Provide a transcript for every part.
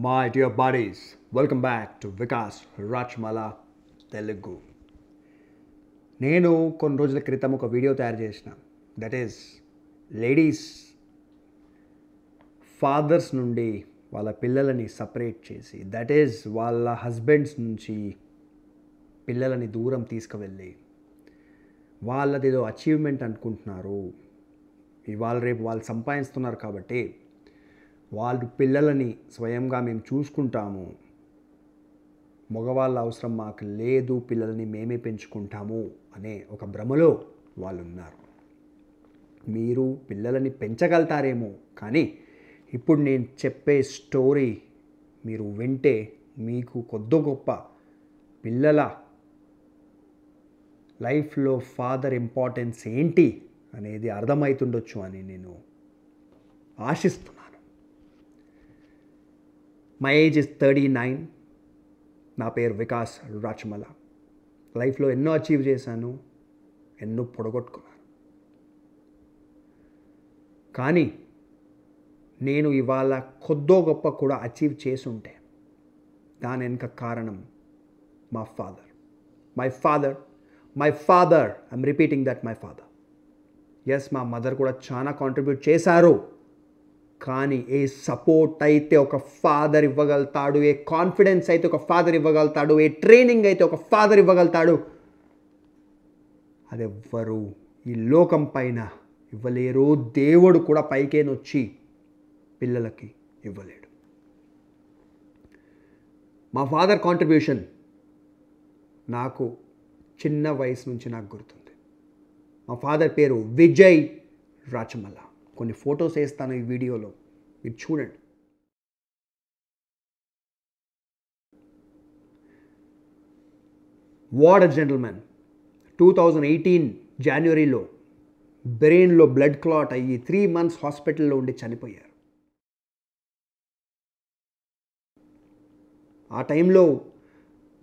My dear buddies, welcome back to Vikas Rachmala Telugu. నేను కొన్ని రోజుల క్రితం ఒక వీడియో తయారు చేసిన దట్ ఈస్ లేడీస్ ఫాదర్స్ నుండి వాళ్ళ పిల్లలని సపరేట్ చేసి దట్ ఈస్ వాళ్ళ హస్బెండ్స్ నుంచి పిల్లలని దూరం తీసుకువెళ్ళి వాళ్ళదేదో అచీవ్మెంట్ అనుకుంటున్నారు. ఇవాళ రేపు వాళ్ళు సంపాదిస్తున్నారు కాబట్టి వాళ్ళు పిల్లలని స్వయంగా మేము చూసుకుంటాము, మగవాళ్ళ అవసరం మాకు లేదు, పిల్లల్ని మేమే పెంచుకుంటాము అనే ఒక భ్రమలో వాళ్ళు ఉన్నారు. మీరు పిల్లలని పెంచగలుగుతారేమో, కానీ ఇప్పుడు నేను చెప్పే స్టోరీ మీరు వింటే మీకు కొద్ది గొప్ప పిల్లల లైఫ్లో ఫాదర్ ఇంపార్టెన్స్ ఏంటి అనేది అర్థమవుతుండొచ్చు అని నేను ఆశిస్తున్నాను. My age is 39. నా పేరు వికాస్ రాచమల. లైఫ్లో ఎన్నో అచీవ్ చేశాను, ఎన్నో పొడగొట్టుకున్నాను. కానీ నేను ఇవాళ కొద్దో గొప్ప కూడా అచీవ్ చేసుంటే దాని వెనుక కారణం మా father. I'm repeating that my father. Yes, మా మదర్ కూడా చాలా కాంట్రిబ్యూట్ చేశారు. కానీ ఏ సపోర్ట్ అయితే ఒక ఫాదర్ ఇవ్వగలుగుతాడు, ఏ కాన్ఫిడెన్స్ అయితే ఒక ఫాదర్ ఇవ్వగలుగుతాడు, ఏ ట్రైనింగ్ అయితే ఒక ఫాదర్ ఇవ్వగలుగుతాడు, అది ఎవ్వరు ఈ లోకం పైన ఇవ్వలేరు. దేవుడు కూడా పైకేనొచ్చి పిల్లలకి ఇవ్వలేడు. మా ఫాదర్ కాంట్రిబ్యూషన్ నాకు చిన్న వయసు నుంచి నాకు గుర్తుంది. మా ఫాదర్ పేరు విజయ్ రాచమల్ల. కొన్ని ఫొటోస్ వేస్తాను ఈ వీడియోలో, మీరు చూడండి. What a gentlemen. 2018 జనవరిలో బ్రెయిన్లో బ్లడ్ క్లాట్ అయ్యి 3 months హాస్పిటల్లో ఉండి చనిపోయారు. ఆ టైంలో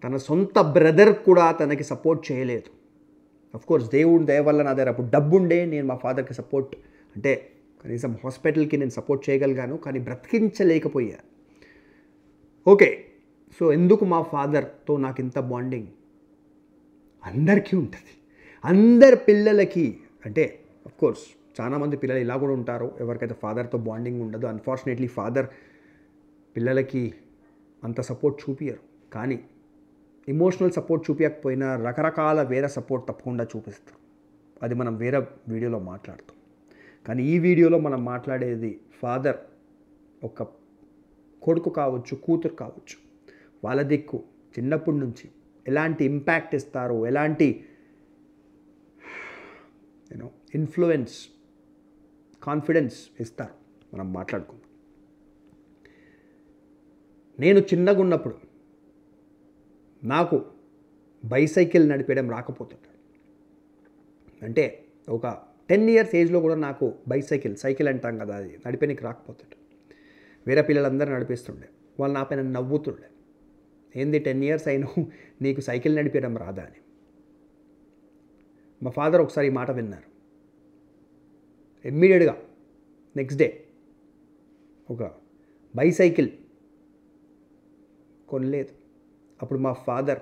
తన సొంత బ్రదర్ కూడా తనకి సపోర్ట్ చేయలేదు. అఫ్కోర్స్ దేవుడి దయ వల్ల నా దగ్గర అప్పుడు డబ్బుండే నేను మా ఫాదర్కి సపోర్ట్ అంటే కనీసం హాస్పిటల్కి నేను సపోర్ట్ చేయగలిగాను, కానీ బ్రతికించలేకపోయాను. ఓకే, సో ఎందుకు మా ఫాదర్తో నాకు ఇంత బాండింగ్? అందరికీ ఉంటుంది, అందరి పిల్లలకి. అంటే అఫ్కోర్స్ చాలామంది పిల్లలు ఇలా కూడా ఉంటారు, ఎవరికైతే ఫాదర్తో బాండింగ్ ఉండదు. అన్ఫార్చునేట్లీ ఫాదర్ పిల్లలకి అంత సపోర్ట్ చూపించరు. కానీ ఎమోషనల్ సపోర్ట్ చూపించకపోయినా రకరకాల వేరే సపోర్ట్ తప్పకుండా చూపిస్తారు. అది మనం వేరే వీడియోలో మాట్లాడతాం. కానీ ఈ వీడియోలో మనం మాట్లాడేది ఫాదర్ ఒక కొడుకు కావచ్చు, కూతురు కావచ్చు, వాళ్ళ దిక్కు చిన్నప్పటి నుంచి ఎలాంటి ఇంపాక్ట్ ఇస్తారో, ఎలాంటి ఇన్ఫ్లుయెన్స్, కాన్ఫిడెన్స్ ఇస్తారు, మనం మాట్లాడుకుందాం. నేను చిన్నగా ఉన్నప్పుడు నాకు బైసైకిల్ నడిపేయడం రాకపోతుంటాడు. అంటే ఒక 10 years ఏజ్లో కూడా నాకు సైకిల్ అంటాం కదా, అది నడిపేనికి రాకపోతుండే. వేరే పిల్లలందరూ నడిపిస్తుండే. వాళ్ళు నా పైన నవ్వుతుండే, ఏంది 10 years అయినా నీకు సైకిల్ నడిపేయడం రాదా అని. మా ఫాదర్ ఒకసారి ఈ మాట విన్నారు. ఇమ్మీడియట్గా నెక్స్ట్ డే ఒక బైసైకిల్ కొనలేదు. అప్పుడు మా ఫాదర్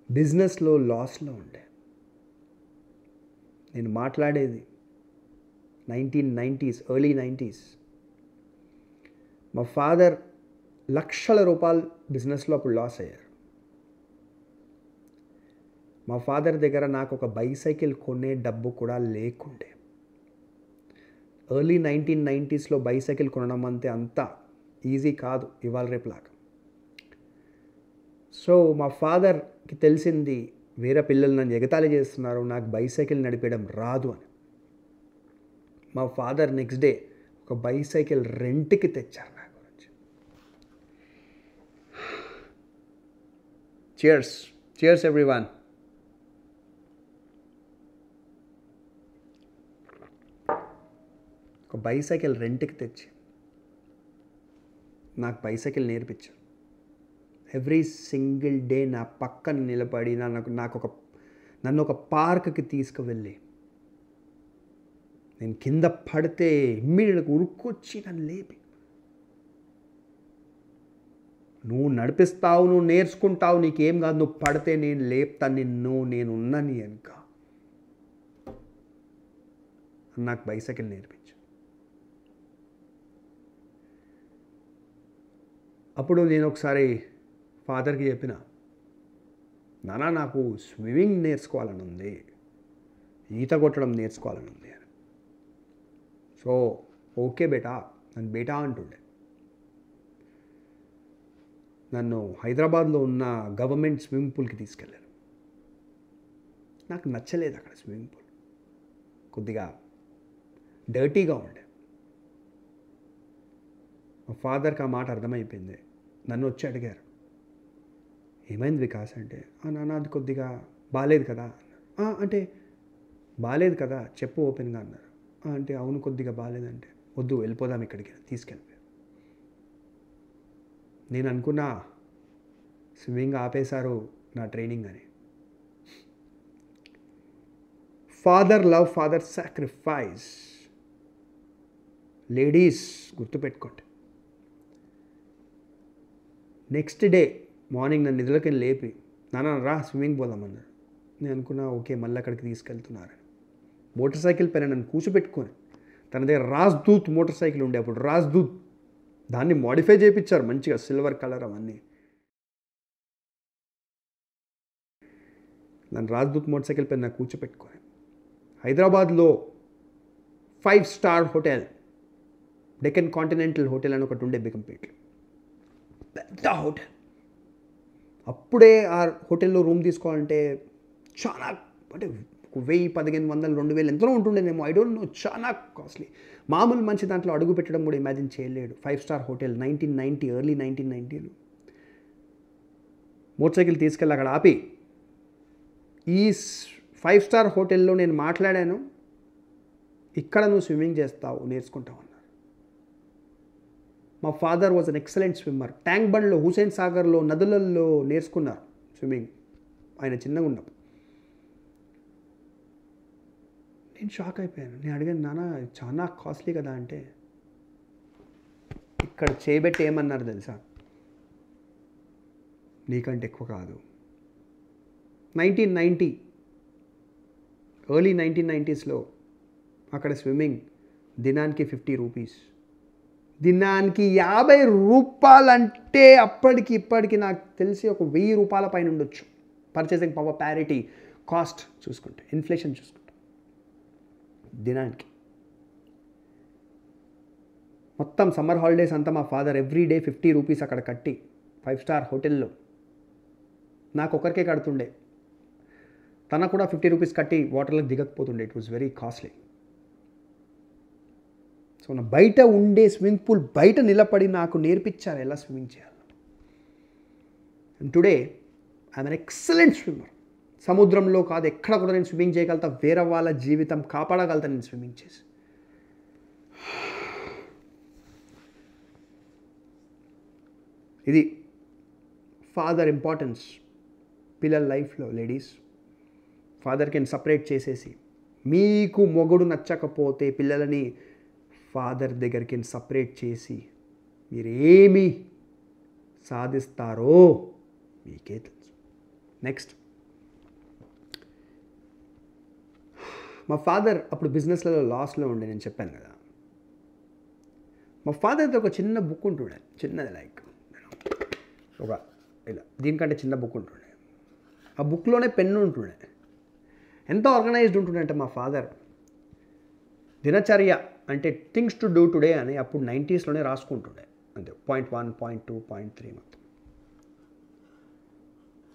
బిజినెస్లో లాస్లో ఉండే. నేను మాట్లాడేది 1990s, ఎర్లీ 90s. మా ఫాదర్ లక్షల రూపాయలు బిజినెస్లో అప్పుడు లాస్ అయ్యారు. మా ఫాదర్ దగ్గర నాకు ఒక బైసైకిల్ కొనే డబ్బు కూడా లేకుండే. ఎర్లీ 1990sలో బైసైకిల్ కొనడం అంటే అంత ఈజీ కాదు ఇవాళ రేపులాగా. సో మా ఫాదర్కి తెలిసింది వేరే పిల్లలు నన్ను ఎగతాళి చేస్తున్నారు, నాకు బైసైకిల్ నడిపేయడం రాదు అని. మా ఫాదర్ నెక్స్ట్ డే ఒక బైసైకిల్ రెంట్కి తెచ్చారు నా గురించి. Cheers everyone. ఒక బైసైకిల్ రెంట్కి తెచ్చి నాకు బైసైకిల్ నేర్పించారు. ఎవ్రీ సింగిల్ డే నా పక్కన నిలబడి నన్ను ఒక పార్క్కి తీసుకువెళ్ళి నేను కింద పడితే ఇమ్మీడియట్గా ఉరుక్కొచ్చి నన్ను లేపి నువ్వు నడిపిస్తావు, నువ్వు నేర్చుకుంటావు, నీకేం కాదు, నువ్వు పడితే నేను లేపుతా నిన్ను, నేనున్నా నీ వెనుక. నాకు బైసైకిల్ నేర్పించు. అప్పుడు నేను ఒకసారి ఫాదర్కి చెప్పిన, నాన్న నాకు స్విమ్మింగ్ నేర్చుకోవాలని ఉంది, ఈత కొట్టడం నేర్చుకోవాలని ఉంది అని. సో ఓకే బేటా, నన్ను బేటా అంటుండే. నన్ను హైదరాబాద్లో ఉన్న గవర్నమెంట్ స్విమ్మింగ్ పూల్కి తీసుకెళ్ళారు. నాకు నచ్చలేదు అక్కడ స్విమ్మింగ్ పూల్, కొద్దిగా డర్టీగా ఉండే. మా ఫాదర్కి ఆ మాట అర్థమైపోయింది. నన్ను వచ్చి అడిగారు, ఏమైంది వికాస్ అంటే, నాన్న అది కొద్దిగా బాగాలేదు కదా అంటే, బాగాలేదు కదా చెప్పు ఓపెన్గా అన్నారు. అంటే అవును కొద్దిగా బాగాలేదంటే, వద్దు వెళ్ళిపోదాం ఇక్కడికి, తీసుకెళ్ళిపోయారు. నేను అనుకున్నా స్విమ్మింగ్ ఆపేశారు నా ట్రైనింగ్ అని. Father love, father sacrifice. Ladies గుర్తుపెట్టుకోండి. నెక్స్ట్ డే మార్నింగ్ నన్ను నిధులకి లేపి, నాన్న రా స్విమ్మింగ్ పోదామన్నారు. నేను అనుకున్నా ఓకే మళ్ళీ అక్కడికి తీసుకెళ్తున్నారని. మోటార్ సైకిల్ పైన నన్ను కూర్చోబెట్టుకొని, తన దగ్గర రాజ్దూత్ మోటార్ సైకిల్ ఉండే అప్పుడు, రాజ్దూత్, దాన్ని మోడిఫై చేయించారు మంచిగా, సిల్వర్ కలర్ అవన్నీ. నన్ను రాజ్దూత్ మోటార్ సైకిల్ పైన నాకు కూర్చోపెట్టుకొని హైదరాబాద్లో 5 star hotel, Deccan continental hotel అని ఒకటి ఉండే బేగంపేట, పెద్ద హోటల్. అప్పుడే ఆ హోటల్లో రూమ్ తీసుకోవాలంటే చాలా, అంటే 1000, 1500, 2000 ఎంతలో ఉంటుండేనేమో, ఐ డోంట్ నో, చాలా కాస్ట్లీ. మామూలు మంచి దాంట్లో అడుగు పెట్టడం కూడా ఇమాజిన్ చేయలేడు. 5 స్టార్ హోటల్, 1990, ఎర్లీ 1990లో. మోటార్ సైకిల్ తీసుకెళ్ళి అక్కడ ఆపి, ఈ 5 స్టార్ హోటల్లో నేను మాట్లాడాను, ఇక్కడ నువ్వు స్విమ్మింగ్ చేస్తావు, నేర్చుకుంటావు అన్నారు. మా father was an excellent swimmer. Tank బండ్లో, హుసేన్ సాగర్లో, నదులలో నేర్చుకున్నారు స్విమ్మింగ్ ఆయన చిన్నగా ఉన్నప్పుడు. నేను షాక్ అయిపోయాను. నేను అడిగాను, నాన్న చాలా కాస్ట్లీ కదా అంటే, ఇక్కడ చేయబెట్టి ఏమన్నారు తెలుసా, నీకంటే ఎక్కువ కాదు. 1990, ఎర్లీ 1990స్లో అక్కడ స్విమ్మింగ్ దినానికి 50 రూపీస్. దినానికి 50 రూపాయలంటే అప్పటికి ఇప్పటికి నాకు తెలిసి ఒక 1000 రూపాయల పైన ఉండొచ్చు. పర్చేసింగ్ పవర్ ప్యారిటీ కాస్ట్ చూసుకుంటే, ఇన్ఫ్లేషన్ చూసుకుంటే, దినానికి. మొత్తం సమ్మర్ హాలిడేస్ అంతా మా ఫాదర్ ఎవ్రీ డే 50 రూపీస్ అక్కడ కట్టి 5 స్టార్ హోటల్లో నాకు ఒకరికే కడుతుండే. తనకు కూడా 50 రూపీస్ కట్టి వాటర్లోకి దిగకపోతుండే. It was very costly. So నా బయట ఉండే స్విమ్మింగ్ పూల్ బయట నిలబడి నాకు నేర్పించారు ఎలా స్విమ్మింగ్ చేయాలి. And today I'm an excellent swimmer. సముద్రంలో కాదు, ఎక్కడ కూడా నేను స్విమ్మింగ్ చేయగలుగుతా. వేరే వాళ్ళ జీవితం కాపాడగలుగుతాను నేను స్విమ్మింగ్ చేసి. ఇది ఫాదర్ ఇంపార్టెన్స్ పిల్లల లైఫ్లో. లేడీస్, ఫాదర్కి సపరేట్ చేసేసి, మీకు మొగుడు నచ్చకపోతే పిల్లలని ఫాదర్ దగ్గరికి సపరేట్ చేసి మీరు ఏమి సాధిస్తారో మీకే తెలుసు. నెక్స్ట్, మా ఫాదర్ అప్పుడు బిజినెస్లలో లాస్లో ఉండే, నేను చెప్పాను కదా. మా ఫాదర్తో ఒక చిన్న బుక్ ఉంటుండే, చిన్నది లైక్ ఒక ఇలా దీనికంటే చిన్న బుక్ ఉంటుండే. ఆ బుక్లోనే పెన్ను ఉంటుండే. ఎంత ఆర్గనైజ్డ్ ఉంటుండే అంటే మా ఫాదర్ దినచర్య అంటే థింగ్స్ టు డూ టుడే అని అప్పుడు 90స్లోనే రాసుకుంటుండే. అంతే, పాయింట్ 1, పాయింట్ 2, పాయింట్ 3 మొత్తం.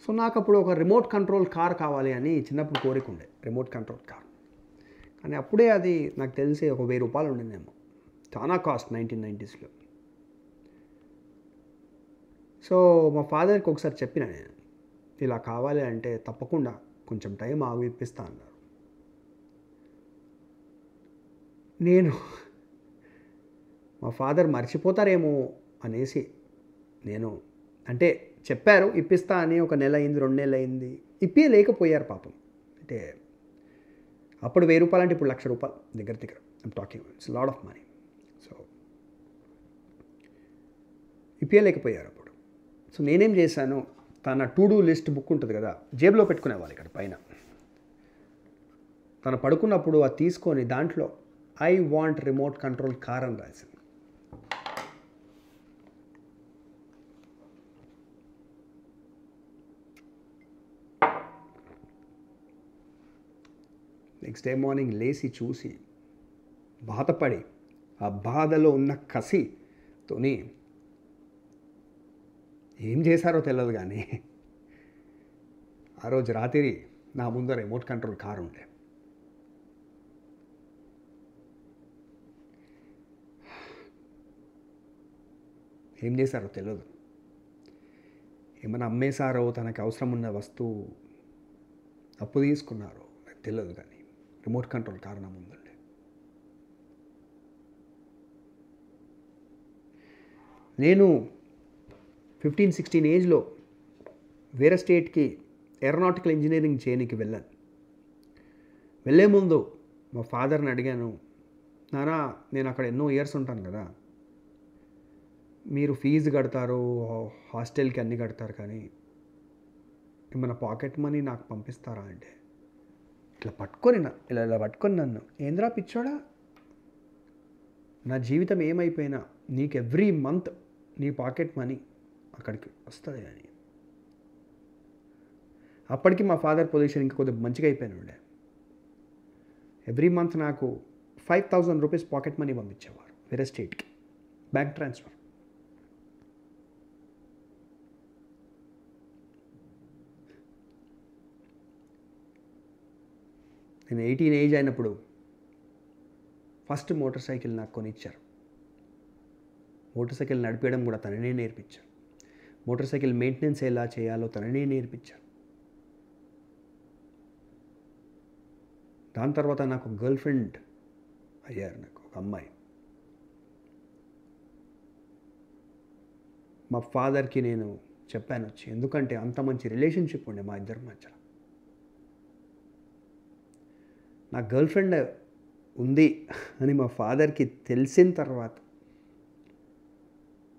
సో నాకు అప్పుడు ఒక రిమోట్ కంట్రోల్ కార్ కావాలి అని చిన్నప్పుడు కోరిక ఉండే, రిమోట్ కంట్రోల్ కార్. కానీ అప్పుడే అది నాకు తెలిసి ఒక 1000 రూపాయలు ఉండేదేమో, చాలా కాస్ట్ 1990స్లో. సో మా ఫాదర్కి ఒకసారి చెప్పిన నేను, ఇలా కావాలి అంటే తప్పకుండా కొంచెం టైం ఆగి ఇప్పిస్తా అన్నారు. నేను మా ఫాదర్ మర్చిపోతారేమో అనేసి నేను అంటే చెప్పారు ఇప్పిస్తా అని, 1 నెల అయింది, 2 నెలలు అయింది, ఇప్పియలేకపోయారు పాపం. అంటే అప్పుడు 1000 రూపాయలు అంటే ఇప్పుడు 1,00,000 రూపాయలు దగ్గర దగ్గర. I'm talking, it's lot of money. So ఇప్పియలేకపోయారు అప్పుడు. సో నేనేం చేశాను, తన టు డూ లిస్ట్ బుక్ ఉంటుంది కదా, జేబులో పెట్టుకునేవాళ్ళు ఇక్కడ పైన. తను పడుకున్నప్పుడు అది తీసుకొని దాంట్లో I want remote control car అని రాసింది. నెక్స్ట్ డే మార్నింగ్ లేచి చూసి బాధపడి, ఆ బాధలో ఉన్న కసితోని ఏం చేశారో తెలియదు కానీ ఆ రోజు రాత్రి నా ముందర రిమోట్ కంట్రోల్ కార్ ఉండే. ఏం చేశారో తెలియదు, ఏమైనా అమ్మేశారో, తనకు అవసరం ఉన్న వస్తువు అప్పు తీసుకున్నారో నాకు తెలియదు, కానీ రిమోట్ కంట్రోల్ కార్ నా ముందుండే. నేను 15-16 ఏజ్లో వేరే స్టేట్కి ఏరోనాటికల్ ఇంజనీరింగ్ చేయడానికి వెళ్ళాను. వెళ్ళే ముందు మా ఫాదర్ని అడిగాను, నానా నేను అక్కడ ఎన్నో ఇయర్స్ ఉంటాను కదా, మీరు ఫీజు కడతారు, హాస్టల్కి అన్నీ కడతారు, కానీ ఏమైనా పాకెట్ మనీ నాకు పంపిస్తారా అంటే ఇట్లా పట్టుకొని ఇలా పట్టుకొని నన్ను, ఏంద్రా పిచ్చోడా, నా జీవితం ఏమైపోయినా నీకు ఎవ్రీ మంత్ నీ పాకెట్ మనీ అక్కడికి వస్తుంది అని. అప్పటికి మా ఫాదర్ పొజిషన్ ఇంకా కొద్దిగా మంచిగా అయిపోయినా. ఎవ్రీ మంత్ నాకు 5,000 రూపీస్ పాకెట్ మనీ పంపించేవారు వేరే స్టేట్కి, బ్యాంక్ ట్రాన్స్ఫర్. నేను 18 ఏజ్ అయినప్పుడు ఫస్ట్ మోటార్ సైకిల్ నాకు కొనిచ్చారు. మోటార్ సైకిల్ నడిపేయడం కూడా తననే నేర్పించారు. మోటార్ సైకిల్ మెయింటెనెన్స్ ఎలా చేయాలో తననే నేర్పించారు. దాని తర్వాత నాకు గర్ల్ ఫ్రెండ్ అయ్యారు, నాకు ఒక అమ్మాయి. మా ఫాదర్కి నేను చెప్పాను వచ్చి, ఎందుకంటే అంత మంచి రిలేషన్షిప్ ఉండే మా ఇద్దరి మధ్యలో. నా గర్ల్ ఫ్రెండ్ ఉంది అని మా ఫాదర్కి తెలిసిన తర్వాత,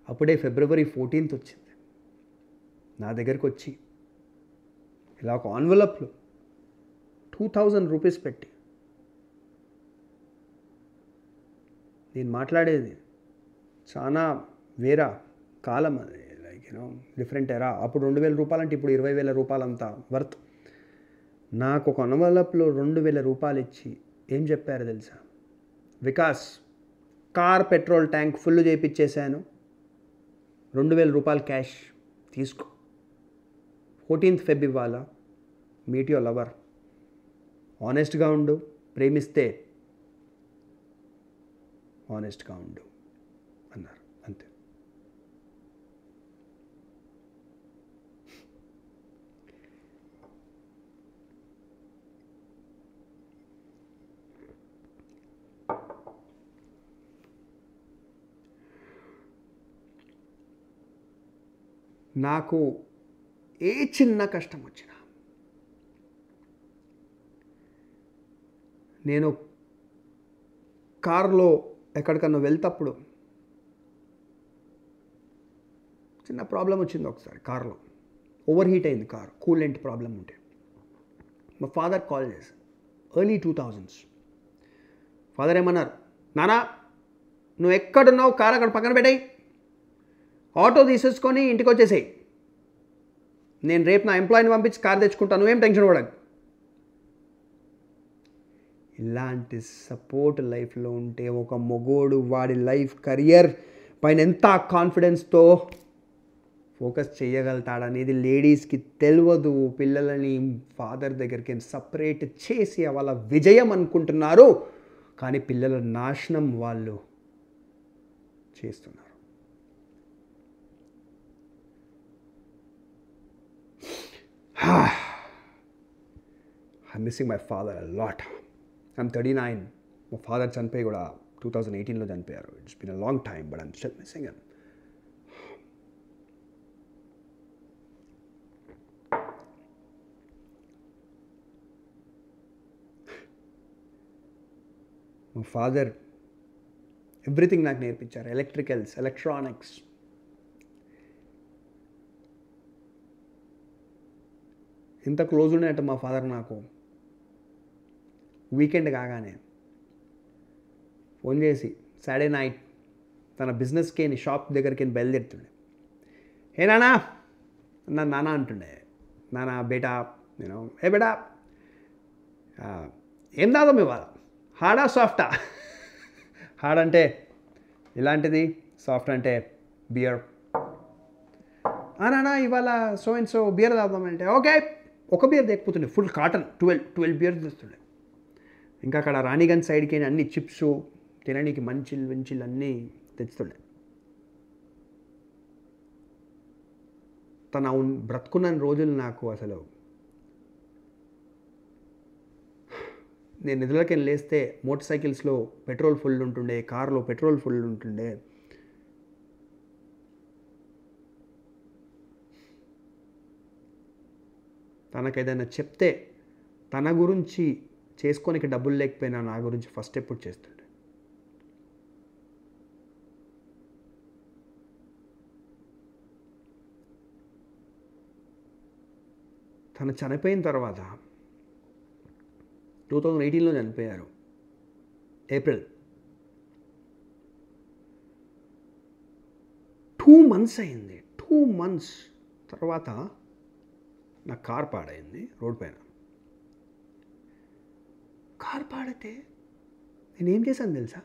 అప్పుడే February 14th వచ్చింది, నా దగ్గరికి వచ్చి ఇలా ఒక ఎన్వలప్లో 2,000 రూపీస్ పెట్టి, నేను మాట్లాడేది చాలా వేరే కాలం, అది లైక్ డిఫరెంట్ ఎరా. అప్పుడు 2,000 రూపాయలు అంటే ఇప్పుడు 20,000 రూపాయలు అంత వర్త్. నాకు ఒక ఎన్వలప్లో 2,000 రూపాయలు ఇచ్చి ఏం చెప్పారు తెలుసా, Vikas car petrol tank full చేయించేసాను, 2,000 రూపాయలు క్యాష్ తీసుకో, 14th Feb ఇవ్వాలా, మీట్ యువర్ లవర్, ఆనెస్ట్గా ఉండు, ప్రేమిస్తే ఆనెస్ట్గా ఉండు అన్నారు. అంతే. నాకు ఏ చిన్న కష్టం వచ్చినా, నేను కారులో ఎక్కడికన్నా వెళ్తప్పుడు చిన్న ప్రాబ్లం వచ్చింది ఒకసారి. కారులో ఓవర్ హీట్ అయింది కారు, కూలెంట్ ప్రాబ్లం ఉంటే మా ఫాదర్ కాల్ చేశాను. Early 2000s. ఫాదర్ ఏమన్నారు, నానా నువ్వు ఎక్కడున్నావు, కారు అక్కడ పక్కన పెట్టాయి, ఆటో తీసేసుకొని ఇంటికి వచ్చేసేయి, నేను రేపు నా ఎంప్లాయీని పంపించి కారు తెచ్చుకుంటాను, నువ్వేం టెన్షన్ పడకు. ఇలాంటి సపోర్ట్ లైఫ్లో ఉంటే ఒక మొగోడు వాడి లైఫ్ కెరియర్ పైన ఎంత కాన్ఫిడెన్స్తో ఫోకస్ చేయగలుగుతాడనేది లేడీస్కి తెలియదు. పిల్లలని ఫాదర్ దగ్గరికి సపరేట్ చేసి వాళ్ళ విజయం అనుకుంటున్నారు, కానీ పిల్లల నాశనం వాళ్ళు చేస్తున్నారు. I'm missing my father a lot. I'm 39. My father చనిపోయి కూడా 2018లో చనిపోయారు. It's been a long time, but I'm still missing him. My father everything నాకు నేర్పించారు. ఎలక్ట్రికల్స్, ఎలక్ట్రానిక్స్, ఇంత క్లోజ్ ఉండేట మా ఫాదర్ నాకు వీకెండ్ కాగానే ఫోన్ చేసి సాటర్డే నైట్ తన బిజినెస్కి షాప్ దగ్గరికి బయలుదేరుతుండే. ఏ నానా నా నాన్న అంటుండే, నానా బేటా నేను ఏ బేటా ఏం దాదాం ఇవాళ, హార్డా సాఫ్టా? హార్డ్ అంటే ఇలాంటిది, సాఫ్ట్ అంటే బియర్. నానా ఇవాళ సో అండ్ సో బియర్ తాగుదామంటే ఓకే, ఒక బియర్ తెకపోతుండే, ఫుల్ కాటన్ 12 బియర్ తెస్తుండే. ఇంకా అక్కడ రాణిగంజ్ సైడ్కి అన్ని చిప్స్ తినడానికి మంచిలు అన్నీ తెచ్చుతుండే. తను బ్రతుకున్న రోజులు నాకు అసలు, నేను నిధులకి లేస్తే మోటార్ సైకిల్స్లో పెట్రోల్ ఫుల్ ఉంటుండే, కార్లో పెట్రోల్ ఫుల్ ఉంటుండే. తనకేదైనా చెప్తే తన గురించి చేసుకోనికి డబ్బులు లేకపోయినా నా గురించి ఫస్ట్ ఎప్పుడు చేస్తుండే. తను చనిపోయిన తర్వాత 2018లో చనిపోయారు, ఏప్రిల్. 2 months అయింది. 2 months తర్వాత నా కార్ పాడైంది రోడ్ పైన. కార్ పాడితే నేనేం చేశాను తెలుసా?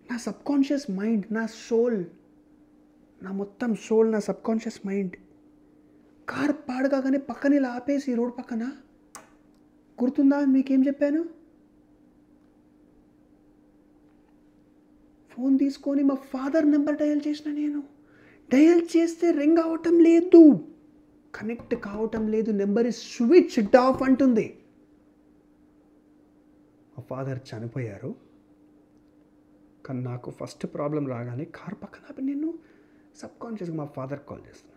నా సబ్కాన్షియస్ మైండ్, నా సోల్, నా మొత్తం సోల్, నా సబ్కాన్షియస్ మైండ్ కార్ పాడగానే పక్కన ఇలా ఆపేసి రోడ్ పక్కన, గుర్తుందా మీకేం చెప్పాను? ఫోన్ తీసుకొని మా ఫాదర్ నెంబర్ డయల్ చేసిన. నేను డయల్ చేస్తే రింగ్ అవటం లేదు, కనెక్ట్ కావటం లేదు, నెంబర్ ఇస్ స్విచ్డ్ ఆఫ్ అంటుంది. మా ఫాదర్ చనిపోయారు. కానీ నాకు ఫస్ట్ ప్రాబ్లం రాగానే కార్ పక్కన నేను సబ్కాన్షియస్గా మా ఫాదర్ కాల్ చేస్తున్నాను.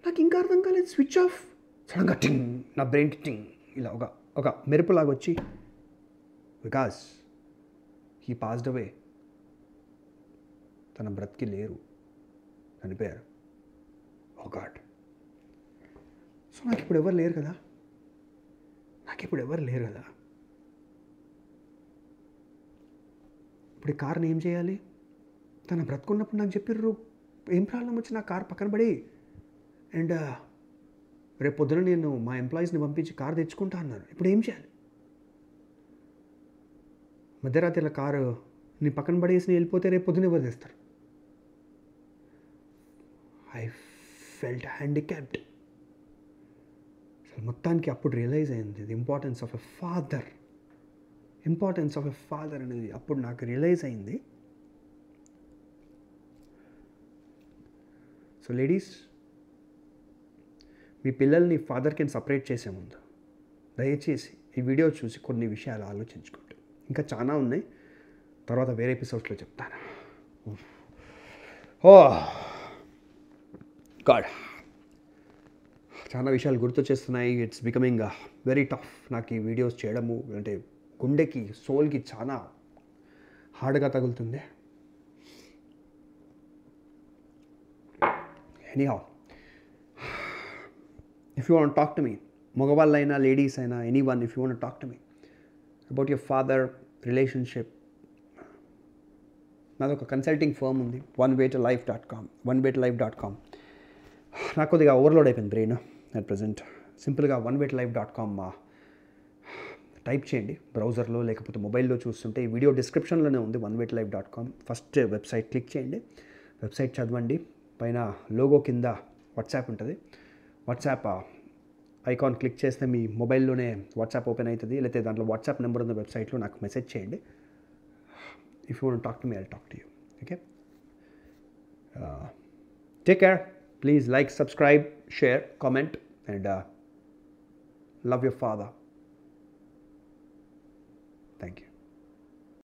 నాకు ఇంకా అర్థం కాలేదు, స్విచ్ ఆఫ్. సడన్గా టింగ్, నా బ్రెయిన్ టింగ్ ఇలా ఒక మెరుపులాగా వచ్చి, వికాస్ హీ పాస్డ్ అవే, తన బ్రతికి లేరు, చనిపోయారు. ఓ గాడ్. సో నాకు ఇప్పుడు ఎవరు లేరు కదా, ఇప్పుడు ఈ కార్ని ఏం చేయాలి? తన బ్రతుకున్నప్పుడు నాకు చెప్పిర్రు ఏం ప్రాబ్లం వచ్చి నా కార్ పక్కన పడి, అండ్ రేపు పొద్దున నేను మా ఎంప్లాయీస్ని పంపించి కార్ తెచ్చుకుంటా అన్నారు. ఇప్పుడు ఏం చేయాలి? మధ్యరాత్రిలో కారు నీ పక్కన పడేసి వెళ్ళిపోతే రేపు పొద్దున ఎవరు తెస్తారు? I felt handicapped. అసలు మొత్తానికి అప్పుడు రియలైజ్ అయింది the importance of a father అనేది అప్పుడు నాకు రియలైజ్ అయింది. సో లేడీస్, మీ పిల్లల్ని ఫాదర్కి సపరేట్ చేసే ముందు దయచేసి ఈ వీడియో చూసి కొన్ని విషయాలు ఆలోచించుకోండి. ఇంకా చాలా ఉన్నాయి, తర్వాత వేరే ఎపిసోడ్స్లో చెప్తాను. ఓ గాడ్, చాలా విషయాలు గుర్తు చేస్తున్నాయి. ఇట్స్ బికమింగ్ వెరీ టఫ్ నాకు ఈ వీడియోస్ చేయడము. అంటే గుండెకి, సోల్కి చాలా హార్డ్గా తగులుతుంది. Anyhow, if you want to talk to me, మగవాళ్ళైనా లేడీస్ అయినా, anyone, if you want to talk to me about your father relationship, నాది ఒక కన్సల్టింగ్ ఫర్మ్ ఉంది, onewaytolife.com. నాకు కొద్దిగా ఓవర్లోడ్ అయిపోయింది బ్రెయిన్ అట్ ప్రజెంట్. సింపుల్గా onewaytolife.com టైప్ చేయండి బ్రౌజర్లో, లేకపోతే మొబైల్లో చూస్తుంటే ఈ వీడియో డిస్క్రిప్షన్లోనే ఉంది onewaytolife.com. ఫస్ట్ వెబ్సైట్ క్లిక్ చేయండి, వెబ్సైట్ చదవండి. పైన లోగో కింద వాట్సాప్ ఉంటుంది. వాట్సాప్ ఐకాన్ క్లిక్ చేస్తే మీ మొబైల్లోనే వాట్సాప్ ఓపెన్ అవుతుంది, లేకపోతే దాంట్లో వాట్సాప్ నెంబర్ ఉన్న వెబ్సైట్లో నాకు మెసేజ్ చేయండి. If you want talk to me, I will talk to you. Okay, take care. Please like, subscribe, share, comment, and love your father.